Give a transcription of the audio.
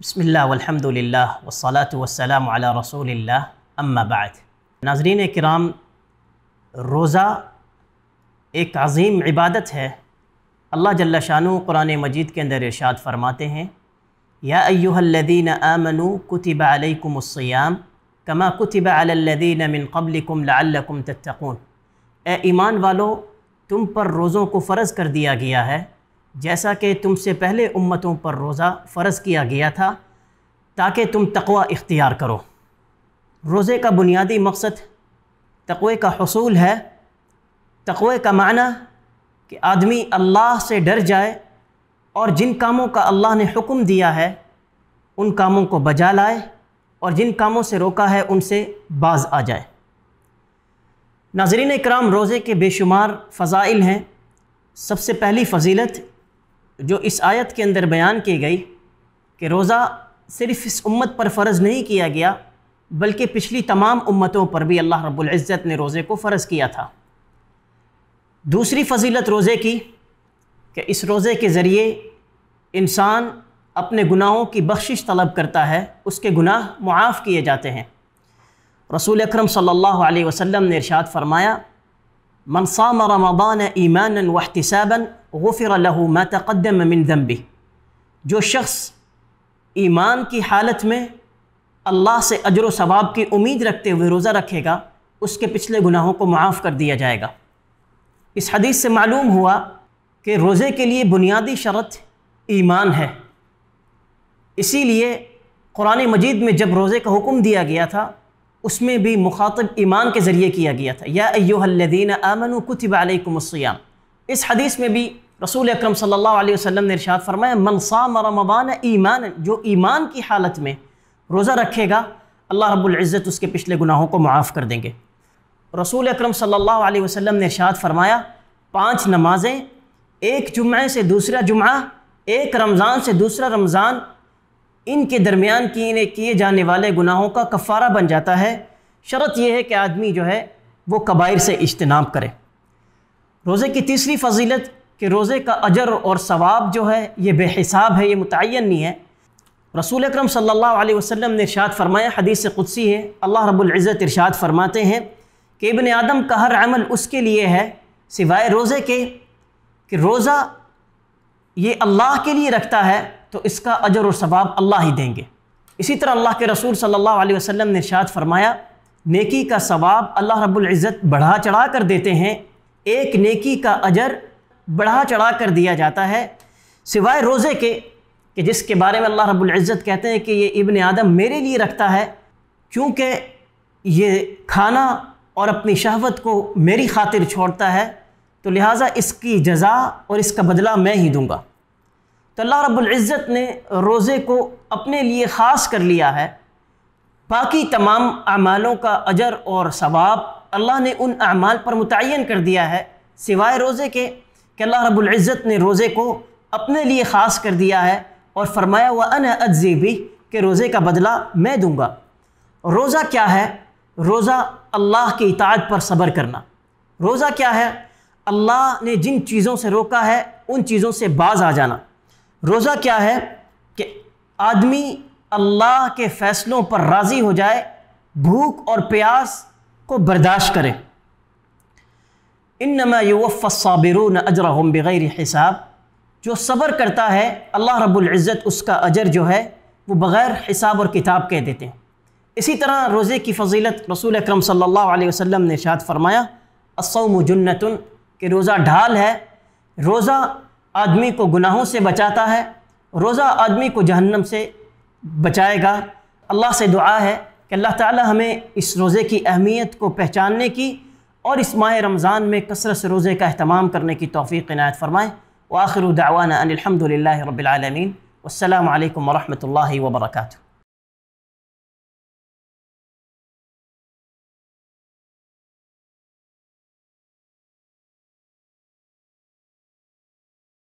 بسم اللہ والحمد للہ والصلاة والسلام علی رسول اللہ اما بعد۔ ناظرین کرام، روزہ ایک عظیم عبادت ہے۔ اللہ جل شانہ قرآن مجید کے اندر ارشاد فرماتے ہیں، یا ایہا الذین آمنوا کتب علیکم الصیام کما کتب علی الذین من قبلکم لعلکم تتقون۔ اے ایمان والو، تم پر روزوں کو فرض کر دیا گیا ہے جیسا کہ تم سے پہلے امتوں پر روزہ فرض کیا گیا تھا تاکہ تم تقوی اختیار کرو۔ روزے کا بنیادی مقصد تقوی کا حصول ہے۔ تقوی کا معنی کہ آدمی اللہ سے ڈر جائے اور جن کاموں کا اللہ نے حکم دیا ہے ان کاموں کو بجا لائے اور جن کاموں سے روکا ہے ان سے باز آ جائے۔ ناظرین اکرام، روزے کے بے شمار فضائل ہیں۔ سب سے پہلی فضیلت جو اس آیت کے اندر بیان کی گئی کہ روزہ صرف اس امت پر فرض نہیں کیا گیا بلکہ پچھلی تمام امتوں پر بھی اللہ رب العزت نے روزے کو فرض کیا تھا۔ دوسری فضیلت روزے کی کہ اس روزے کے ذریعے انسان اپنے گناہوں کی بخشش طلب کرتا ہے، اس کے گناہ معاف کیے جاتے ہیں۔ رسول اکرم صلی اللہ علیہ وسلم نے ارشاد فرمایا، من صام رمضان ایمانا واحتسابا غفر له ما تقدم من ذنبه۔ جو شخص ایمان کی حالت میں اللہ سے اجر و ثواب کی امید رکھتے ہوئے روزہ رکھے گا، اس کے پچھلے گناہوں کو معاف کر دیا جائے گا۔ اس حدیث سے معلوم ہوا کہ روزے کے لیے بنیادی شرط ایمان ہے۔ اسی لیے قرآن مجید میں جب روزے کا حکم دیا گیا تھا اس میں بھی مخاطب ایمان کے ذریعے کیا گیا تھا، یا ایہا الذین آمنوا کتب علیکم الصیام۔ اس حدیث میں بھی رسول اکرم صلی اللہ علیہ وسلم نے ارشاد فرمایا، من صام رمضان ایمانا، جو ایمان کی حالت میں روزہ رکھے گا اللہ رب العزت اس کے پچھلے گناہوں کو معاف کر دیں گے۔ رسول اکرم صلی اللہ علیہ وسلم نے ارشاد فرمایا، 5 نمازیں، ایک جمعہ سے دوسرا جمعہ، ایک رمضان سے دوسرا رمضان، ان کے درمیان کیے جانے والے گناہوں کا کفارہ بن جاتا ہے۔ شرط یہ ہے کہ آدمی جو ہے وہ کبائر سے اجتناب کرے۔ روزے کی تیسری فضیلت کہ روزے کا اجر اور ثواب جو ہے یہ بے حساب ہے، یہ متعین نہیں ہے۔ رسول اکرم صلی اللہ علیہ وسلم نے ارشاد فرمایا، حدیث قدسی ہے، اللہ رب العزت ارشاد فرماتے ہیں کہ ابن آدم کا ہر عمل اس کے لیے ہے سوائے روزے کے، کہ روزہ یہ اللہ کے لیے رکھتا ہے تو اس کا اجر و ثواب اللہ ہی دیں گے۔ اسی طرح اللہ کے رسول صلی اللہ علیہ وسلم نے ارشاد فرمایا، نیکی کا ثواب اللہ رب العزت بڑھا چڑھا کر دیتے ہیں، ایک نیکی کا اجر بڑھا چڑھا کر دیا جاتا ہے سوائے روزے کے، کہ جس کے بارے میں اللہ رب العزت کہتے ہیں کہ یہ ابن آدم میرے لیے رکھتا ہے کیونکہ یہ کھانا اور اپنی شہوت کو میری خاطر چھوڑتا ہے، تو لہٰذا اس کی جزا اور اس کا بدلہ میں ہی دوں گا۔ تو اللہ رب العزت نے روزے کو اپنے لیے خاص کر لیا ہے۔ باقی تمام اعمالوں کا اجر اور ثواب اللہ نے ان اعمال پر متعین کر دیا ہے سوائے روزے کے، کہ اللہ رب العزت نے روزے کو اپنے لیے خاص کر دیا ہے اور فرمایا وَأَنَا أَجْزِي بِهِ، کہ روزے کا بدلہ میں دوں گا۔ روزہ کیا ہے؟ روزہ اللہ کی اطاعت پر صبر کرنا۔ روزہ کیا ہے؟ اللہ نے جن چیزوں سے روکا ہے ان چیزوں سے باز آ جانا۔ روزہ کیا ہے؟ کہ آدمی اللہ کے فیصلوں پر راضی ہو جائے، بھوک اور پیاس کو برداشت کرے۔ انما یوفی الصابرون اجرہم بغیر حساب، جو صبر کرتا ہے اللہ رب العزت اس کا اجر جو ہے وہ بغیر حساب اور کتاب کے دیتے ہیں۔ اسی طرح روزے کی فضیلت رسول اکرم صلی اللہ علیہ وسلم نے ارشاد فرمایا، الصوم جنۃ، کہ روزہ ڈھال ہے۔ روزہ آدمی کو گناہوں سے بچاتا ہے، روزہ آدمی کو جہنم سے بچائے گا۔ اللہ سے دعا ہے کہ اللہ تعالی ہمیں اس روزے کی اہمیت کو پہچاننے کی اور اس ماہ رمضان میں کثرت سے روزے کا اہتمام کرنے کی توفیق عنایت فرمائے۔ وآخر دعوانا ان الحمد للہ رب العالمین، والسلام علیکم ورحمۃ اللہ وبرکاتہ۔